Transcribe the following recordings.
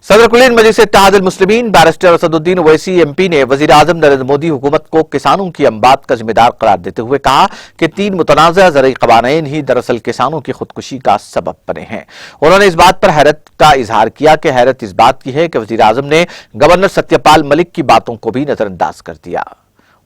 सदर कुलीन मजलिस Ittehadul Muslimeen barrister Asaduddin Owaisi MP ने वजीर आजम नरेंद्र मोदी हुकूमत को किसानों की अमवात का जिम्मेदार करार देते हुए कहा कि 3 मुतनाज़ा ज़रई क़वानीन ही दरअसल किसानों की खुदकुशी का सबब बने हैं। उन्होंने इस बात पर हैरत का इजहार किया कि हैरत इस बात की है कि वजीर आजम ने गवर्नर सत्यपाल मलिक की बातों को भी नजरअंदाज कर दिया।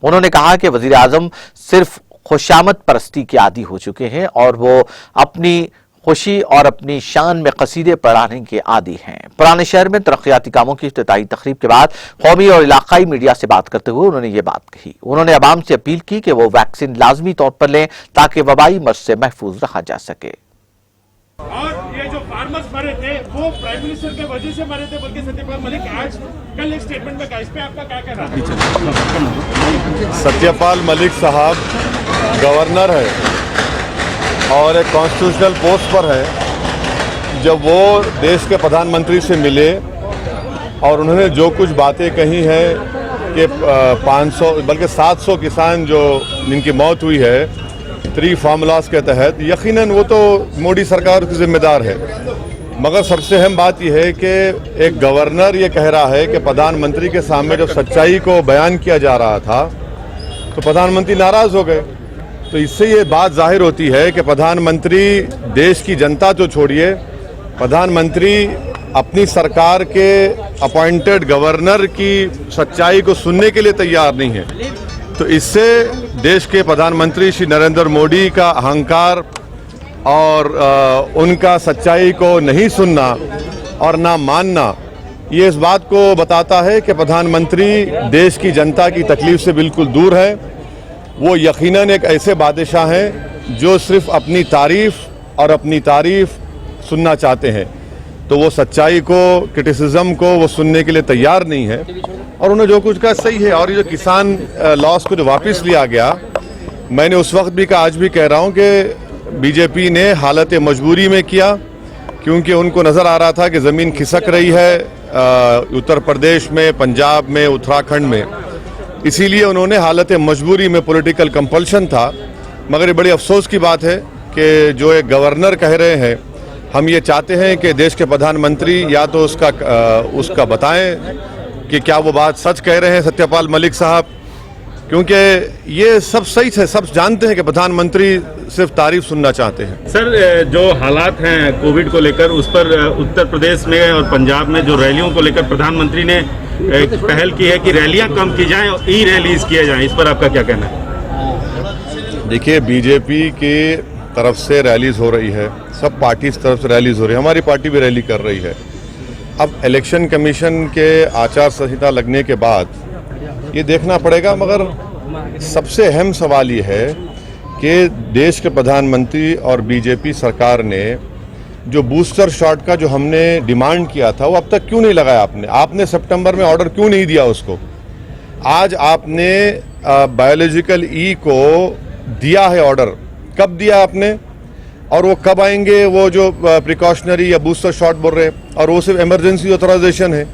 उन्होंने कहा कि वजीर आजम सिर्फ खुशामद परस्ती के आदी हो चुके हैं और वो अपनी खुशी और अपनी शान में कसीदे पढ़ाने के आदी हैं। पुराने शहर में तरक्याती कामों की इफ्तिताही तकरीब के बाद कौमी और इलाकाई मीडिया से बात करते हुए उन्होंने ये बात कही। उन्होंने अवाम से अपील की कि वो वैक्सीन लाजमी तौर पर लें ताकि वबाई मर्ज से महफूज रखा जा सके। और ये जो फार्मर्स मरे थे वो प्राइम मिनिस्टर के वजह से मरे थे, बल्कि सत्यपाल मलिक आज कल एक स्टेटमेंट में कहा, इस पे आपका क्या कहना है? सत्यपाल मलिक साहब गवर्नर है और एक कॉन्स्टिट्यूशनल पोस्ट पर है। जब वो देश के प्रधानमंत्री से मिले और उन्होंने जो कुछ बातें कही हैं कि 500 बल्कि 700 किसान जो जिनकी मौत हुई है 3 फार्मूलाज के तहत, यकीनन वो तो मोदी सरकार की जिम्मेदार है। मगर सबसे अहम बात यह है कि एक गवर्नर ये कह रहा है कि प्रधानमंत्री के सामने जब सच्चाई को बयान किया जा रहा था तो प्रधानमंत्री नाराज हो गए। तो इससे ये बात जाहिर होती है कि प्रधानमंत्री देश की जनता तो छोड़िए, प्रधानमंत्री अपनी सरकार के अपॉइंटेड गवर्नर की सच्चाई को सुनने के लिए तैयार नहीं है। तो इससे देश के प्रधानमंत्री श्री नरेंद्र मोदी का अहंकार और उनका सच्चाई को नहीं सुनना और ना मानना, ये इस बात को बताता है कि प्रधानमंत्री देश की जनता की तकलीफ से बिल्कुल दूर है। वो यकीनन एक ऐसे बादशाह हैं जो सिर्फ अपनी तारीफ सुनना चाहते हैं। तो वो सच्चाई को, क्रिटिसिज्म को वो सुनने के लिए तैयार नहीं है और उन्हें जो कुछ कहा सही है। और ये जो किसान लॉस को जो वापस लिया गया, मैंने उस वक्त भी कहा, आज भी कह रहा हूँ कि बीजेपी ने हालत मजबूरी में किया, क्योंकि उनको नज़र आ रहा था कि ज़मीन खिसक रही है उत्तर प्रदेश में, पंजाब में, उत्तराखंड में। इसीलिए उन्होंने हालत मजबूरी में, पॉलिटिकल कंपल्शन था। मगर ये बड़ी अफसोस की बात है कि जो एक गवर्नर कह रहे हैं, हम ये चाहते हैं कि देश के प्रधानमंत्री या तो उसका बताएं कि क्या वो बात सच कह रहे हैं सत्यपाल मलिक साहब, क्योंकि ये सब सही है, सब जानते हैं कि प्रधानमंत्री सिर्फ तारीफ सुनना चाहते हैं। सर, जो हालात हैं कोविड को लेकर, उस पर उत्तर प्रदेश में और पंजाब में जो रैलियों को लेकर प्रधानमंत्री ने एक पहल की है कि रैलियां कम की जाएं और ई रैलीज किए जाएं, इस पर आपका क्या कहना है? देखिए, बीजेपी की तरफ से रैलीज हो रही है, सब पार्टी की तरफ से रैलीज हो रही है, हमारी पार्टी भी रैली कर रही है। अब इलेक्शन कमीशन के आचार संहिता लगने के बाद ये देखना पड़ेगा, मगर सबसे अहम सवाल ये है कि देश के प्रधानमंत्री और बीजेपी सरकार ने जो बूस्टर शॉट का जो हमने डिमांड किया था वो अब तक क्यों नहीं लगाया? आपने सितंबर में ऑर्डर क्यों नहीं दिया उसको? आज आपने बायोलॉजिकल ई को दिया है ऑर्डर, कब दिया आपने? और वो कब आएंगे वो जो प्रिकॉशनरी या बूस्टर शॉट बोल रहे हैं? और वो सिर्फ इमरजेंसी ऑथराइजेशन है।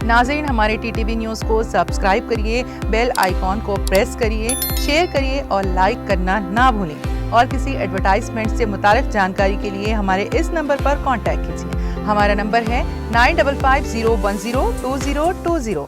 नाज़रीन, हमारे टीटीवी न्यूज़ को सब्सक्राइब करिए, बेल आइकॉन को प्रेस करिए, शेयर करिए और लाइक करना ना भूलें। और किसी एडवर्टाइजमेंट से मुताल्लिक़ जानकारी के लिए हमारे इस नंबर पर कॉन्टैक्ट कीजिए। हमारा नंबर है 9550102020।